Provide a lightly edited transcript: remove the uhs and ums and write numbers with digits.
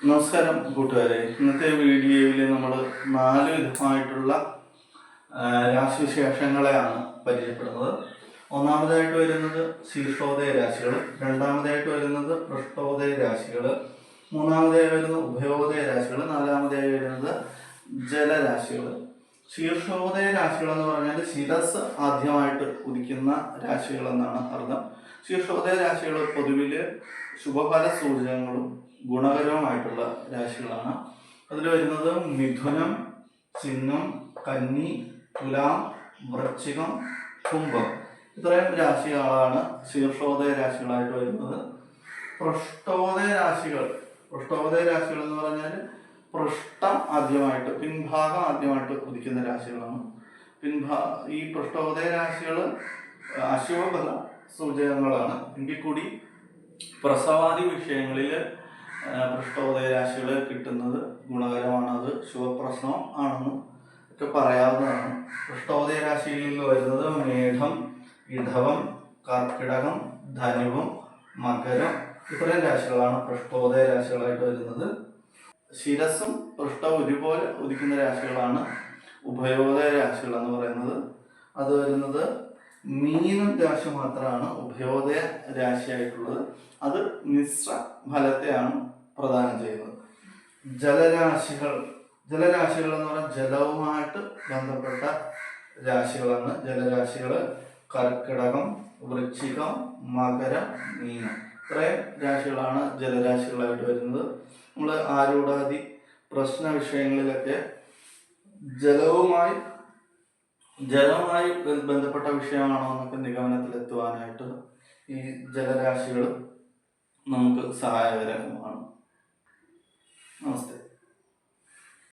നമസ്കാരം കൂട്ടുകാരെ. ഇന്നത്തെ വീഡിയോയിൽ നമ്മൾ 4 വിധമായിട്ടുള്ള രാശിവിശേഷങ്ങളെയാണ് പരിചയപ്പെടുന്നത്. ഒന്നാമതായിട്ട് വരുന്നത് ശീർഷോദയ രാശികൾ, രണ്ടാമതായിട്ട് വരുന്നത് പൃഷ്ഠോദയ രാശികൾ, മൂന്നാമതായി വരുന്നത് ഉഭയോദയ രാശികൾ, നാലാമതായി വരുന്നത് ജലരാശികൾ. ശീർഷോദയ രാശികൾ എന്ന് പറഞ്ഞാൽ ശിരസ് ആദ്യമായിട്ട് ഉദിക്കുന്ന രാശികൾ എന്നാണ് അർത്ഥം. ശീർഷോദയ രാശികൾ പൊതുവിൽ ശുഭഫല സൂചകങ്ങളും ഗുണകരവുമായിട്ടുള്ള രാശികളാണ്. അതിൽ വരുന്നത് മിഥുനം, ചിങ്ങം, കന്നി, തുലാം, വൃശ്ചികം, കുംഭം. ഇത്രയും രാശികളാണ് ശീർഷോദയ രാശികളായിട്ട് വരുന്നത്. പൃഷ്ഠോദയ രാശികൾ എന്ന് പറഞ്ഞാൽ പൃഷ്ഠം ആദ്യമായിട്ട്, പിൻഭാഗം ആദ്യമായിട്ട് ഉദിക്കുന്ന രാശികളാണ്. ഈ പൃഷ്ഠോദയ രാശികൾ അശുഭഫല സൂചകങ്ങളാണ്. എങ്കിൽ കൂടി പ്രസവാദി വിഷയങ്ങളിൽ പൃഷ്ഠോദയ രാശികൾ കിട്ടുന്നത് ഗുണകരമാണ്. അത് ശുഭപ്രശ്നം ആണെന്നും ഒക്കെ പറയാവുന്നതാണ്. പൃഷ്ഠോദയ രാശിയിൽ വരുന്നത് മേഘം, ഇടവം, കർക്കിടകം, ധനുവും, മകരം. ഇത്രയും രാശികളാണ് പൃഷ്ഠോദയ രാശികളായിട്ട് വരുന്നത്. ശിരസും പൃഷ്ഠവും ഒരുപോലെ ഉദിക്കുന്ന രാശികളാണ് ഉഭയോദയ രാശികൾ എന്ന് പറയുന്നത്. അത് വരുന്നത് മീനം രാശി മാത്രമാണ് ഉഭയോദയ രാശിയായിട്ടുള്ളത്. അത് മിശ്ര ഫലത്തെയാണ് പ്രദാനം ചെയ്യുന്നത്. ജലരാശികൾ എന്ന് പറഞ്ഞാൽ ജലവുമായിട്ട് ബന്ധപ്പെട്ട രാശികളാണ് ജലരാശികൾ. കർക്കിടകം, വൃശ്ചികം, മകരം, മീനം. ഇത്രയും രാശികളാണ് ജലരാശികളായിട്ട് വരുന്നത്. നമ്മൾ ആരൂഢാദി പ്രശ്ന വിഷയങ്ങളിലൊക്കെ ജലവുമായി ബന്ധപ്പെട്ട വിഷയമാണോ എന്നൊക്കെ നിഗമനത്തിലെത്തുവാനായിട്ട് ഈ ജലരാശികൾ നമുക്ക് സഹായകരമാണ്. നമസ്തേ.